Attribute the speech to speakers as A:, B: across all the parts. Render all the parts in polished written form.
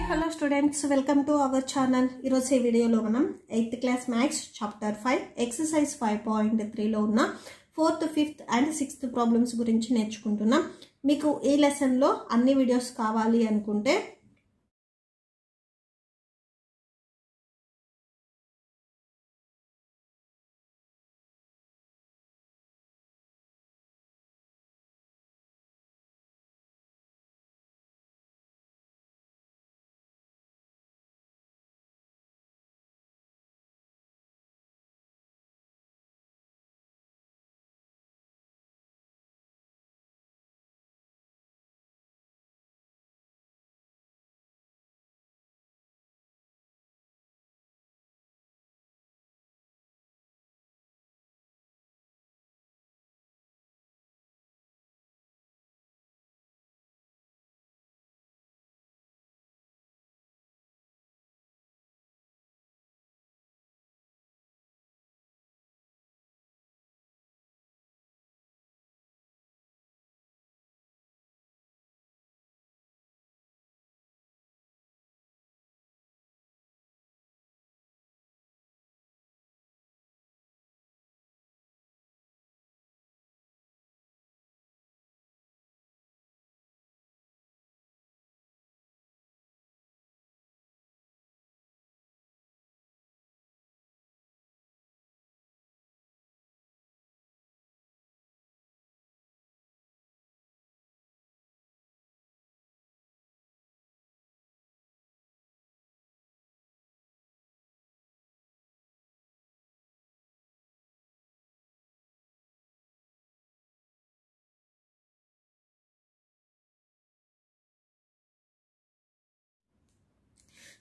A: hello students, welcome to our channel. ఈరోజు ఈ వీడియోలో మనం 8th class maths chapter 5 exercise 5.3 లో ఉన్న 4th 5th and 6th problems గురించి నేర్చుకుంటున్నాం. మీకు ఈ లెసన్ లో అన్ని వీడియోస్ కావాలి అనుకుంటే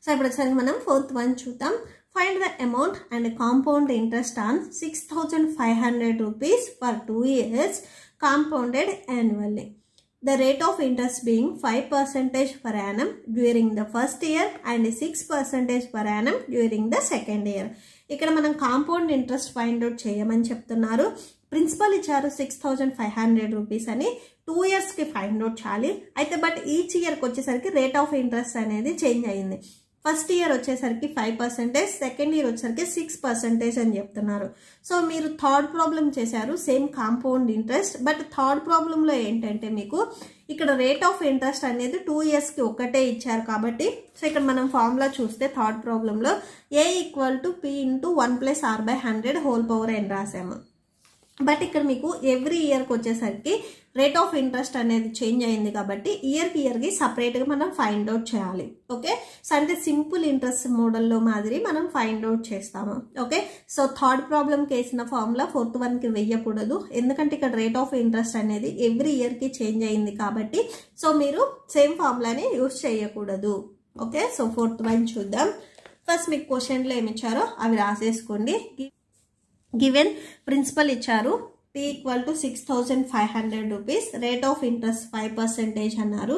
A: సో ఇప్పుడు ఒకసారి మనం 4th వన్ చూద్దాం. Find the amount and compound interest on 6,500 rupees for 2 years compounded annually. The rate of interest being 5% per annum during the first year and 6% per annum during the second year. ఇక్కడ మనం compound interest find out చేయమని చెప్తున్నారు. Principal ఇచ్చారు 6,500 rupees అని, 2 years కి find out చేయాలి. అయితే but each ఇయర్కి వచ్చేసరికి రేట్ ఆఫ్ ఇంట్రెస్ట్ అనేది చేంజ్ అయ్యింది. ఫస్ట్ ఇయర్ వచ్చేసరికి 5%, సెకండ్ ఇయర్ వచ్చేసరికి 6% అని చెప్తున్నారు. సో మీరు థర్డ్ ప్రాబ్లం చేశారు same compound interest, but third ప్రాబ్లంలో ఏంటంటే మీకు ఇక్కడ రేట్ ఆఫ్ ఇంట్రెస్ట్ అనేది 2 years కి ఒక్కటే ఇచ్చారు కాబట్టి, సో ఇక్కడ మనం ఫార్ములా చూస్తే థర్డ్ ప్రాబ్లంలో A = P × 1 + R/100 రాసాము. బట్ ఇక్కడ మీకు ఎవ్రీ ఇయర్కి వచ్చేసరికి రేట్ ఆఫ్ ఇంట్రెస్ట్ అనేది చేంజ్ అయింది కాబట్టి ఇయర్కి సపరేట్గా మనం ఫైండ్ అవుట్ చేయాలి. ఓకే, సో అంటే సింపుల్ ఇంట్రెస్ట్ మోడల్లో మాదిరి మనం ఫైండ్ అవుట్ చేస్తాము. ఓకే, సో థర్డ్ ప్రాబ్లంకి వేసిన ఫార్ములా 4th వన్కి వెయ్యకూడదు, ఎందుకంటే ఇక్కడ రేట్ ఆఫ్ ఇంట్రెస్ట్ అనేది ఎవ్రీ ఇయర్కి చేంజ్ అయింది కాబట్టి, సో మీరు సేమ్ ఫార్ములాని యూజ్ చేయకూడదు. ఓకే, సో 4th వన్ చూద్దాం. ఫస్ట్ మీకు క్వశ్చన్లో ఏమి ఇచ్చారో అవి రాసేసుకోండి. గివెన్ ప్రిన్సిపల్ ఇచ్చారు P = 6,500 rupees, rate of interest 5% అన్నారు.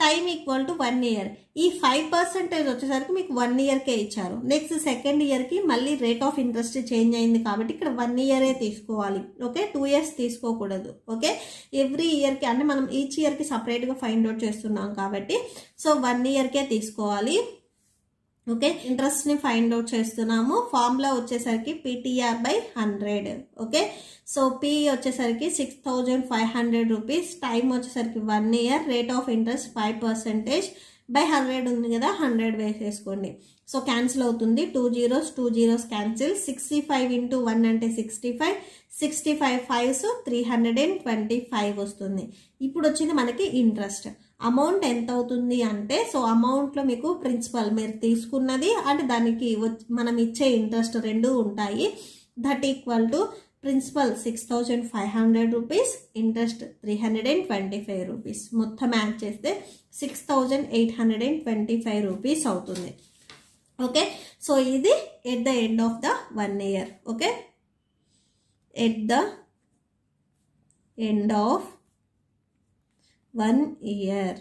A: Time = 1 year. ఈ 5% వచ్చేసరికి మీకు 1 yearకే ఇచ్చారు. నెక్స్ట్ సెకండ్ ఇయర్కి మళ్ళీ రేట్ ఆఫ్ ఇంట్రెస్ట్ చేంజ్ అయింది కాబట్టి ఇక్కడ 1 year తీసుకోవాలి. ఓకే, 2 years తీసుకోకూడదు. ఓకే, ఎవ్రీ ఇయర్కి అంటే మనం ఈచ్ ఇయర్కి సపరేట్గా ఫైండ్ అవుట్ చేస్తున్నాం కాబట్టి సో 1 yearకే తీసుకోవాలి. ఓకే, ఇంట్రెస్ట్ ని ఫైండ్ అవుట్ చేస్తున్నాము. ఫార్ములా వచ్చేసరికి PTR/100. ఓకే, సో P వచ్చేసరికి 6,500 రూపీస్, టైం వచ్చేసరికి 1 year, రేట్ ఆఫ్ ఇంట్రెస్ట్ 5%/100 ఉంది కదా, 100 వేసేసుకోండి. సో క్యాన్సిల్ అవుతుంది, 2 zeros క్యాన్సిల్. 65 × 1 అంటే 65, 65 5s 325 వస్తుంది. ఇప్పుడు వచ్చింది మనకి ఇంట్రెస్ట్ అమౌంట్ ఎంత అవుతుంది అంటే, సో అమౌంట్లో మీకు ప్రిన్సిపల్ మీరు తీసుకున్నది అంటే దానికి మనం ఇచ్చే ఇంట్రెస్ట్ రెండు ఉంటాయి. That = principal 6,500 rupees, interest 325 rupees, మొత్తం యాడ్ చేస్తే 6,825 రూపీస్ అవుతుంది. ఓకే, సో ఇది at the end of the 1 year. Okay, at the end of 1 year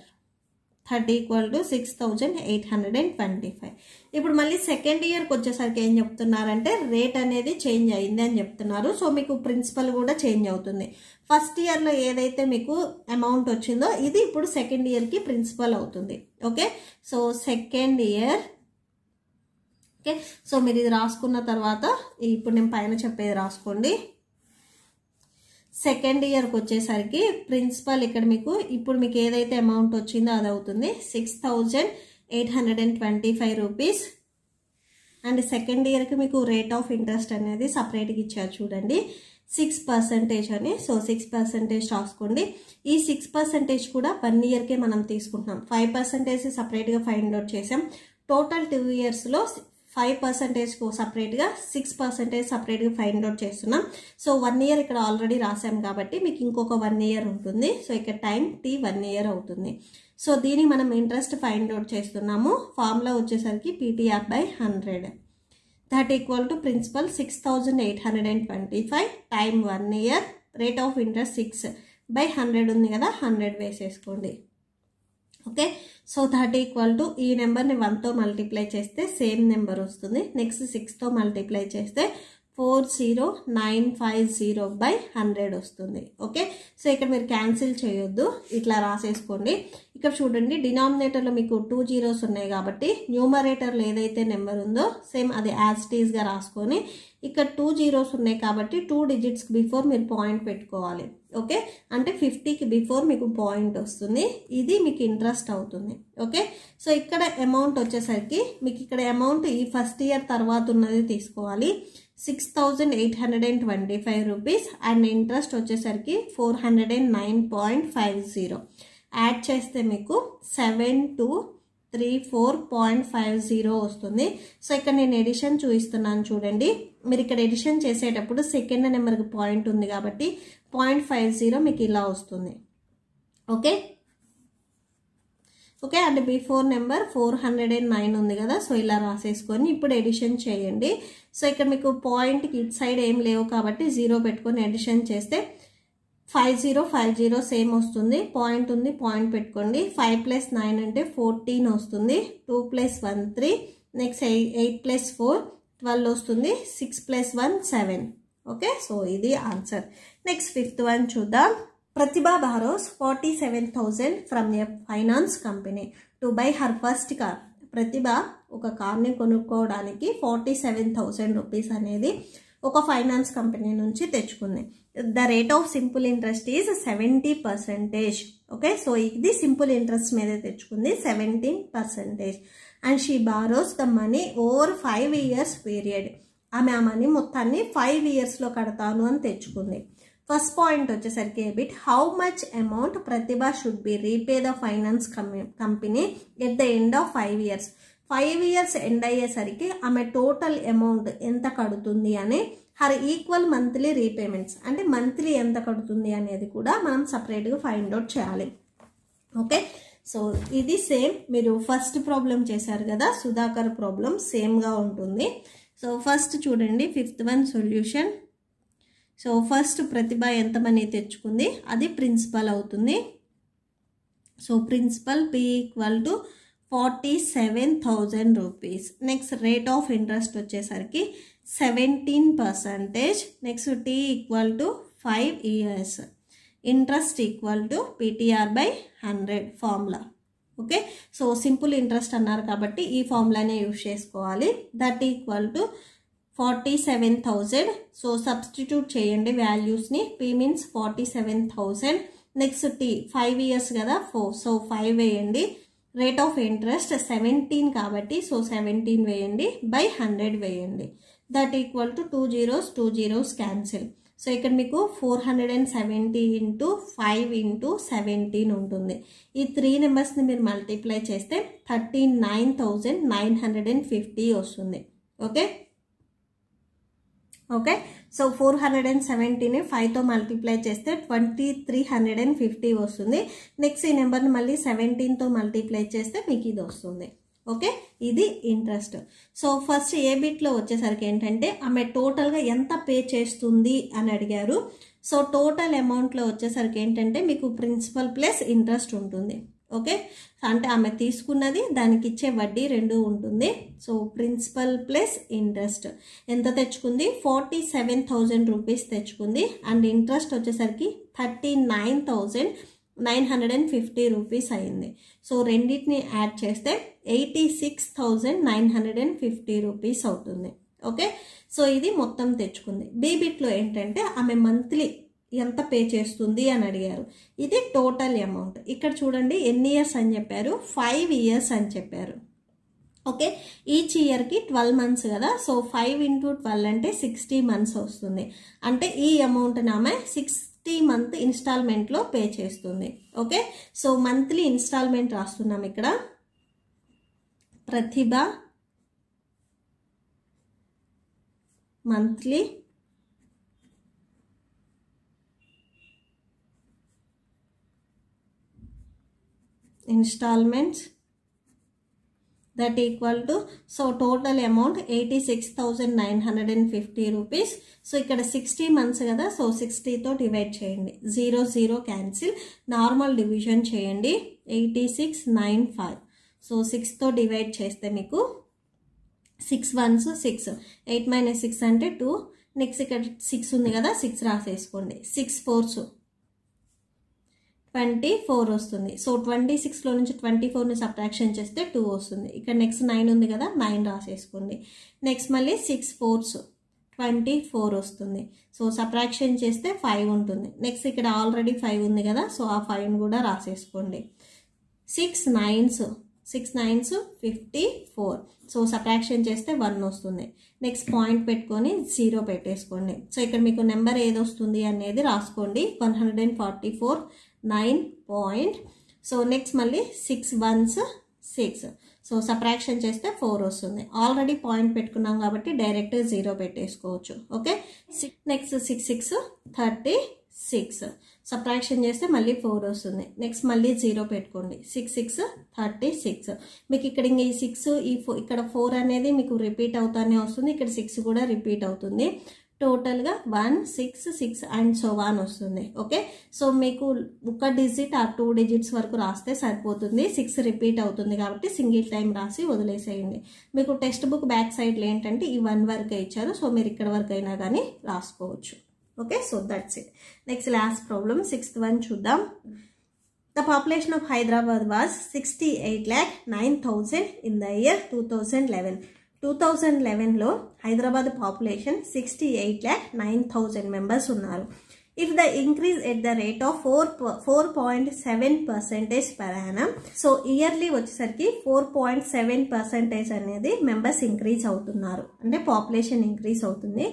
A: that equal to 6,825. ఇప్పుడు మళ్ళీ సెకండ్ ఇయర్కి వచ్చేసరికి ఏం చెప్తున్నారంటే రేట్ అనేది చేంజ్ అయింది అని చెప్తున్నారు. సో మీకు ప్రిన్సిపల్ కూడా చేంజ్ అవుతుంది. ఫస్ట్ ఇయర్లో ఏదైతే మీకు అమౌంట్ వచ్చిందో ఇది ఇప్పుడు సెకండ్ ఇయర్కి ప్రిన్సిపల్ అవుతుంది. Okay, so second year. Okay, so మీరు ఇది రాసుకున్న తర్వాత ఇప్పుడు నేను పైన చెప్పేది రాసుకోండి. సెకండ్ ఇయర్కి వచ్చేసరికి ప్రిన్సిపల్ ఇక్కడ మీకు ఇప్పుడు మీకు ఏదైతే అమౌంట్ వచ్చిందో అది అవుతుంది 6,825 రూపీస్. అండ్ సెకండ్ ఇయర్కి మీకు రేట్ ఆఫ్ ఇంట్రెస్ట్ అనేది సపరేట్గా ఇచ్చారు చూడండి, 6% అని. సో 6% రాసుకోండి. ఈ 6% కూడా 1 ఇయర్కే మనం తీసుకుంటున్నాం. 5% సపరేట్గా ఫైండ్ అవుట్ చేసాం. టోటల్ 2 ఇయర్స్లో 5% సపరేట్గా 6% సపరేట్గా ఫైండ్ అవుట్ చేస్తున్నాం. సో 1 ఇయర్ ఇక్కడ ఆల్రెడీ రాసాం కాబట్టి మీకు ఇంకొక 1 ఇయర్ ఉంటుంది. సో ఇక్కడ టైం T 1 ఇయర్ అవుతుంది. సో దీన్ని మనం ఇంట్రెస్ట్ ఫైండ్ అవుట్ చేస్తున్నాము. ఫార్ములా వచ్చేసరికి PTR by 100 that equal to principal 6,825 time 1 year, rate of interest 6/100 ఉంది కదా, 100 వేసేసుకోండి. Okay, so that equal to ఈ నెంబర్ని 1తో మల్టిప్లై చేస్తే సేమ్ నెంబర్ వస్తుంది. నెక్స్ట్ 6తో మల్టిప్లై చేస్తే 40950/100 వస్తుంది. ఓకే, సో ఇక్కడ మీరు క్యాన్సిల్ చేయొద్దు, ఇట్లా రాసేసుకోండి. ఇక్కడ చూడండి డినామినేటర్లో మీకు 2 zeros ఉన్నాయి కాబట్టి న్యూమరేటర్లో ఏదైతే నెంబర్ ఉందో సేమ్ అది యాజ్ ఇట్ ఈస్గా రాసుకొని ఇక్కడ 2 zeros ఉన్నాయి కాబట్టి 2 digits బిఫోర్ మీరు పాయింట్ పెట్టుకోవాలి. ఓకే, అంటే 50కి బిఫోర్ మీకు పాయింట్ వస్తుంది. ఇది మీకు ఇంట్రెస్ట్ అవుతుంది. ఓకే, సో ఇక్కడ అమౌంట్ వచ్చేసరికి మీకు ఇక్కడ అమౌంట్ ఈ ఫస్ట్ ఇయర్ తర్వాత ఉన్నది తీసుకోవాలి, 6,825 రూపీస్. అండ్ ఇంట్రెస్ట్ వచ్చేసరికి 409.50. యాడ్ చేస్తే మీకు 7234.50 వస్తుంది. సో ఇక్కడ నేను ఎడిషన్ చూపిస్తున్నాను చూడండి. మీరు ఇక్కడ ఎడిషన్ చేసేటప్పుడు సెకండ్ నెంబర్కి పాయింట్ ఉంది కాబట్టి 0.50 మీకు ఇలా వస్తుంది. Okay okay, and before number 409 ఉంది కదా, సో ఇలా రాసేసుకొని ఇప్పుడు ఎడిషన్ చేయండి. సో ఇక్కడ మీకు పాయింట్కి ఇటు సైడ్ ఏం లేవు కాబట్టి 0 పెట్టుకొని ఎడిషన్ చేస్తే 5050 సేమ్ వస్తుంది. పాయింట్ ఉంది, పాయింట్ పెట్టుకోండి. 5 + 9 అంటే 14 వస్తుంది. 2 + 1 3, నెక్స్ట్ 8 + 4 12 వస్తుంది. 6 + 1 7. ఓకే, సో ఇది ఆన్సర్. నెక్స్ట్ 5th వన్ చూద్దాం. Prathibha borrows 47,000 from a finance company to buy her first car. Prathibha ఒక కార్ని కొనుక్కోవడానికి 47,000 రూపీస్ అనేది ఒక ఫైనాన్స్ కంపెనీ నుంచి తెచ్చుకుంది. The rate of simple interest is 70%. Okay, so ఇది సింపుల్ ఇంట్రెస్ట్ మీద తెచ్చుకుంది 17%. And she borrows the money over 5 years period. ఆమె ఆ మనీ మొత్తాన్ని 5 yearsలో కడతాను అని తెచ్చుకుంది. ఫస్ట్ పాయింట్ వచ్చేసరికి a bit how much amount Prathibha should be repay the finance company at the end of 5 years. 5 years end అయ్యేసరికి ఆమె టోటల్ అమౌంట్ ఎంత కడుతుంది అని హర్ ఈక్వల్ మంత్లీ రీపేమెంట్స్ అంటే మంత్లీ ఎంత కడుతుంది అనేది కూడా మనం సపరేట్గా ఫైండ్ అవుట్ చేయాలి. ఓకే, సో ఇది సేమ్ మీరు ఫస్ట్ ప్రాబ్లం చేశారు కదా, సుధాకర్ ప్రాబ్లం సేమ్గా ఉంటుంది. సో ఫస్ట్ చూడండి 5th one solution. So first Pratibha ఎంత మనీ తెచ్చుకుంది అది ప్రిన్సిపల్ అవుతుంది. So principal P equal to 47,000 rupees. Next rate of interest వచ్చేసరికి 17%. Next T equal to 5 years. Interest equal to PTR by 100 formula. Okay, so simple interest అన్నారు కాబట్టి ఈ ఫార్ములానే use చేసుకోవాలి. That equal to 47,000. So substitute చేయండి వాల్యూస్ని. P means 47,000. Next T 5 years కదా, 4, so 5 వేయండి. రేట్ ఆఫ్ ఇంట్రెస్ట్ 17 కాబట్టి సో 17 వేయండి బై 100 వేయండి. That equal to 2 zeros cancel. So ఇక్కడ మీకు 470 × 5 × 17 ఉంటుంది. ఈ 3 నెంబర్స్ని మీరు మల్టిప్లై చేస్తే 39,950 వస్తుంది. ఓకే ఓకే, సో 470ని 5తో మల్టిప్లై చేస్తే 2,350 వస్తుంది. నెక్స్ట్ ఈ నెంబర్ని మళ్ళీ 17తో మల్టిప్లై చేస్తే మీకు ఇది వస్తుంది. ఓకే, ఇది ఇంట్రెస్ట్. సో ఫస్ట్ ఏ బిట్లో వచ్చేసరికి ఏంటంటే ఆమె టోటల్గా ఎంత పే చేస్తుంది అని అడిగారు. సో టోటల్ అమౌంట్లో వచ్చేసరికి ఏంటంటే మీకు ప్రిన్సిపల్ ప్లస్ ఇంట్రెస్ట్ ఉంటుంది. ఓకే, అంటే ఆమె తీసుకున్నది దానికి ఇచ్చే వడ్డీ రెండు ఉంటుంది. సో ప్రిన్సిపల్ ప్లస్ ఇంట్రెస్ట్ ఎంత తెచ్చుకుంది, 47,000 రూపీస్ తెచ్చుకుంది. అండ్ ఇంట్రెస్ట్ వచ్చేసరికి 39,950 రూపీస్ అయింది. సో రెండింటిని యాడ్ చేస్తే 86,950 రూపీస్ అవుతుంది. ఓకే, సో ఇది మొత్తం తెచ్చుకుంది. బీబిట్లో ఏంటంటే ఆమె మంత్లీ ఎంత పే చేస్తుంది అని అడిగారు. ఇది టోటల్ అమౌంట్. ఇక్కడ చూడండి ఎన్ని ఇయర్స్ అని చెప్పారు, 5 ఇయర్స్ అని చెప్పారు. ఓకే, ఈచ్ ఇయర్కి 12 మంత్స్ కదా. సో 5 × 12 అంటే 60 మంత్స్ వస్తుంది. అంటే ఈ అమౌంట్ ఆమె 60 మంత్ ఇన్స్టాల్మెంట్లో పే చేస్తుంది. ఓకే, సో మంత్లీ ఇన్స్టాల్మెంట్ రాస్తున్నాం ఇక్కడ. Pratibha monthly installments that equal to, so total amount 86,950 rupees. సో ఇక్కడ 60 మంత్స్ కదా, సో 60తో డివైడ్ చేయండి, 0 0 క్యాన్సిల్, నార్మల్ డివిజన్ చేయండి, 8695. సో 6తో డివైడ్ చేస్తే మీకు 6 1s 6, 8 - 6 అంటే 2. నెక్స్ట్ ఇక్కడ 6 ఉంది కదా, 6 రాసేసుకోండి, 6 4s 24 వస్తుంది. సో 26లో నుంచి 24ని సబ్ట్రాక్షన్ చేస్తే 2 వస్తుంది. ఇక్కడ నెక్స్ట్ 9 ఉంది కదా, 9 రాసేసుకోండి. నెక్స్ట్ మళ్ళీ 6 4s 24 వస్తుంది. సో సబ్ట్రాక్షన్ చేస్తే 5 ఉంటుంది. నెక్స్ట్ ఇక్కడ ఆల్రెడీ 5 ఉంది కదా, సో ఆ 5ని కూడా రాసేసుకోండి. 6 9s 54. సో సబ్ట్రాక్షన్ చేస్తే 1 వస్తుంది. నెక్స్ట్ పాయింట్ పెట్టుకొని 0 పెట్టేసుకోండి. సో ఇక్కడ మీకు నెంబర్ ఏది వస్తుంది అనేది రాసుకోండి, 144 9 పాయింట్. సో నెక్స్ట్ మళ్ళీ 6 1s 6. సో సబ్ట్రాక్షన్ చేస్తే 4 వస్తుంది. ఆల్రెడీ పాయింట్ పెట్టుకున్నాం కాబట్టి డైరెక్ట్ 0 పెట్టేసుకోవచ్చు. Okay, next 6 6 36. సబ్ట్రాక్షన్ చేస్తే మళ్ళీ 4 వస్తుంది. నెక్స్ట్ మళ్ళీ 0 పెట్టుకోండి, 6 6 36. మీకు ఇక్కడ ఇంకా ఈ 6 ఇక్కడ 4 అనేది మీకు రిపీట్ అవుతానే వస్తుంది, ఇక్కడ 6 కూడా రిపీట్ అవుతుంది. టోటల్గా 1 6 6 అండ్ సో 1 వస్తుంది. ఓకే, సో మీకు ఒక డిజిట్ ఆ 2 డిజిట్స్ వరకు రాస్తే సరిపోతుంది. 6 రిపీట్ అవుతుంది కాబట్టి సింగిల్ టైం రాసి వదిలేసేయండి. మీకు టెక్స్ట్ బుక్ బ్యాక్ సైడ్లో ఏంటంటే ఈ 1 వరకే ఇచ్చారు, సో మీరు ఇక్కడ వరకు అయినా కానీ రాసుకోవచ్చు. Okay, so that's it. Next last problem 6th one చూద్దాం. The population of Hyderabad was 68,09,000 in the year 2011. 2011లో హైదరాబాద్ పాపులేషన్ 68,09,000 మెంబర్స్ ఉన్నారు. If the increase at the rate of 4.7% per annum. So yearly వచ్చేసరికి 4.7% అనేది మెంబర్స్ ఇంక్రీజ్ అవుతున్నారు, అంటే population increase అవుతుంది.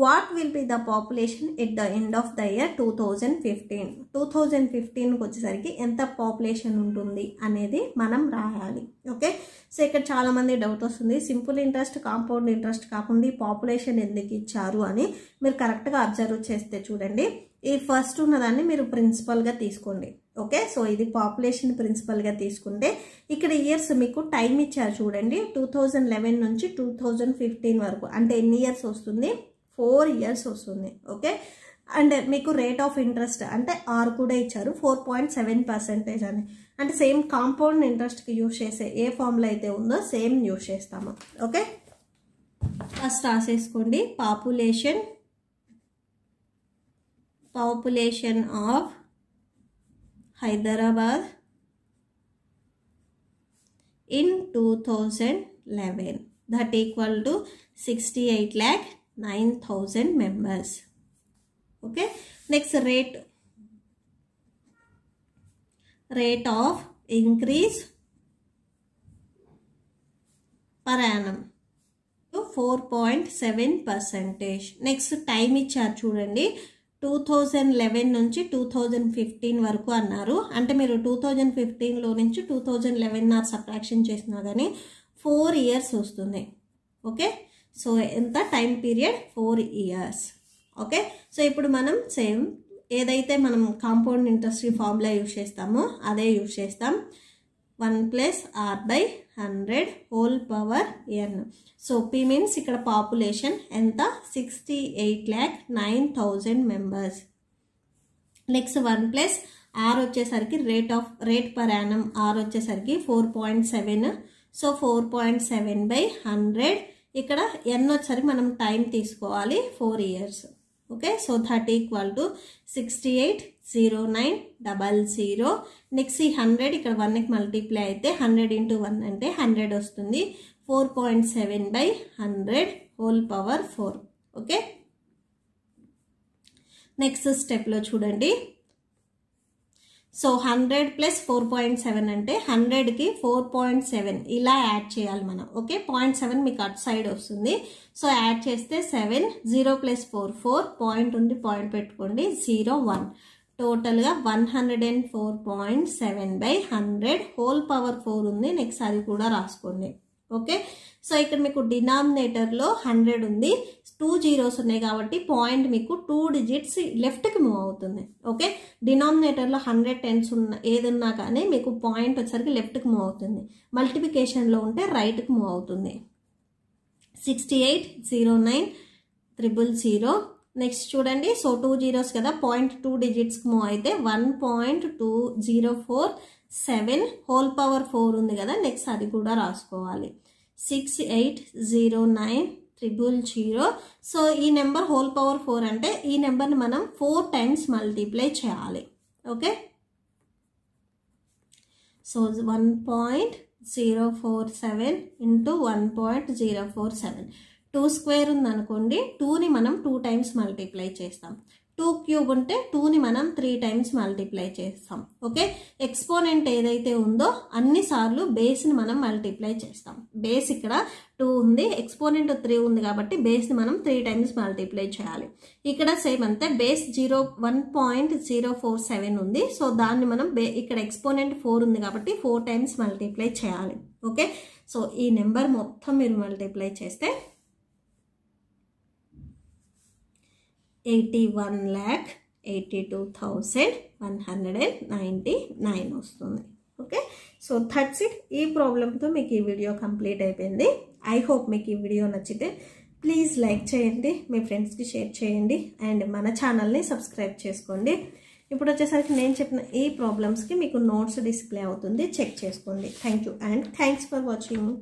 A: What will be the population at the end of the year 2015. 2015కి వచ్చేసరికి ఎంత పాపులేషన్ ఉంటుంది అనేది మనం రాయాలి. ఓకే, సో ఇక్కడ చాలామంది డౌట్ వస్తుంది, సింపుల్ ఇంట్రెస్ట్ కాంపౌండ్ ఇంట్రెస్ట్ కాకుండా పాపులేషన్ ఎందుకు ఇచ్చారు అని. మీరు కరెక్ట్గా అబ్జర్వ్ చేస్తే చూడండి, ఈ ఫస్ట్ ఉన్నదాన్ని మీరు ప్రిన్సిపల్గా తీసుకోండి. ఓకే, సో ఇది పాపులేషన్ ప్రిన్సిపల్గా తీసుకుంటే ఇక్కడ ఇయర్స్ మీకు టైం ఇచ్చారు చూడండి, 2011 నుంచి 2015 వరకు, అంటే ఎన్ని ఇయర్స్ వస్తుంది, 4 ఇయర్స్ వస్తుంది. ఓకే, అండ్ మీకు రేట్ ఆఫ్ ఇంట్రెస్ట్ అంటే R కూడా ఇచ్చారు, 4.7% అని. అంటే సేమ్ కాంపౌండ్ ఇంట్రెస్ట్కి యూజ్ చేసే ఏ ఫార్ములా అయితే ఉందో సేమ్ యూజ్ చేస్తాము. ఓకే, ఫస్ట్ రాసేసుకోండి, population of Hyderabad in 2011 that equal to 68,09,000 members. Okay, next rate of increase per annum to 4.7%. Next time ఇచ్చారు చూడండి, 2011 నుంచి 2015 వరకు అన్నారు. అంటే మీరు 2015లో నుంచి 2011 సబ్ట్రాక్షన్ చేసినా కానీ 4 ఇయర్స్ వస్తుంది. ఓకే, సో ఎంత time period, 4 years. Okay, so ఇప్పుడు మనం సేమ్ ఏదైతే మనం కాంపౌండ్ ఇంట్రెస్ట్ ఫార్ములా యూజ్ చేస్తామో అదే యూజ్ చేస్తాం. 1+R/100 whole power n. So P means ఇక్కడ పాపులేషన్ ఎంత, 68,09,000 మెంబర్స్. నెక్స్ట్ 1+R/100 R వచ్చేసరికి రేట్ పర్ యానం R వచ్చేసరికి 4.7. So 4.7 by 100. ఇక్కడ n వచ్చేసరికి మనం టైం తీసుకోవాలి 4 years. Okay, so that equal to 680900. Next ఈ 100 ఇక్కడ 1కి మల్టిప్లై అయితే 100 into 1 అంటే 100 వస్తుంది. 4.7 by 100 whole power 4. Okay, next స్టెప్లో చూడండి. సో 100 plus 4.7 అంటే 100కి 4.7 ఇలా యాడ్ చేయాలి మనం. ఓకే, 0.7 మీకు అటు సైడ్ వస్తుంది. సో యాడ్ చేస్తే 7, 0 plus 4 4, పాయింట్ ఉంది, పాయింట్ పెట్టుకోండి, 0 1. టోటల్గా 104.7 by 100 హోల్ పవర్ 4 ఉంది. నెక్స్ట్ అది కూడా రాసుకోండి. ఓకే, సో ఇక్కడ మీకు డినామినేటర్లో 100 ఉంది, 2 zeros ఉన్నాయి కాబట్టి పాయింట్ మీకు 2 digits లెఫ్ట్కి మూవ్ అవుతుంది. ఓకే, డినామినేటర్లో 100 tens ఉన్న ఏదన్నా కానీ మీకు పాయింట్ వచ్చేసరికి లెఫ్ట్కి మూవ్ అవుతుంది. మల్టిప్లికేషన్లో ఉంటే రైట్కి మూవ్ అవుతుంది. 680900. నెక్స్ట్ చూడండి. సో 2 zeros కదా, పాయింట్ 2 digitsకి మూవ్ అయితే 1.2047 హోల్ పవర్ 4 ఉంది కదా. నెక్స్ట్ అది కూడా రాసుకోవాలి. 680900. సో ఈ నెంబర్ హోల్ పవర్ 4 అంటే ఈ నెంబర్ని మనం 4 times మల్టిప్లై చేయాలి. Okay, so 1.047 into 1.047. 2 square ఉందనుకోండి, 2ని మనం 2 times మల్టిప్లై చేస్తాం. 2 cube ఉంటే 2ని మనం 3 times మల్టిప్లై చేస్తాం. ఓకే, ఎక్స్పోనెంట్ ఏదైతే ఉందో అన్ని సార్లు బేస్ని మనం మల్టిప్లై చేస్తాం. బేస్ ఇక్కడ 2 ఉంది, ఎక్స్పోనెంట్ 3 ఉంది కాబట్టి బేస్ని మనం 3 times మల్టిప్లై చేయాలి. ఇక్కడ సేమ్ అంతే, బేస్ 1.047 ఉంది. సో దాన్ని మనం ఇక్కడ ఎక్స్పోనెంట్ 4 ఉంది కాబట్టి 4 times మల్టిప్లై చేయాలి. ఓకే, సో ఈ నెంబర్ మొత్తం మీరు మల్టిప్లై చేస్తే 81,82,199 వస్తుంది. Okay, so that's it. ఈ ప్రాబ్లంతో మీకు ఈ వీడియో కంప్లీట్ అయిపోయింది. ఐ హోప్ మీకు ఈ వీడియో నచ్చితే ప్లీజ్ లైక్ చేయండి, మీ ఫ్రెండ్స్కి షేర్ చేయండి, అండ్ మన ఛానల్ని సబ్స్క్రైబ్ చేసుకోండి. ఇప్పుడు వచ్చేసరికి నేను చెప్పిన ఈ ప్రాబ్లమ్స్కి మీకు నోట్స్ డిస్ప్లే అవుతుంది, చెక్ చేసుకోండి. Thank you and thanks for watching.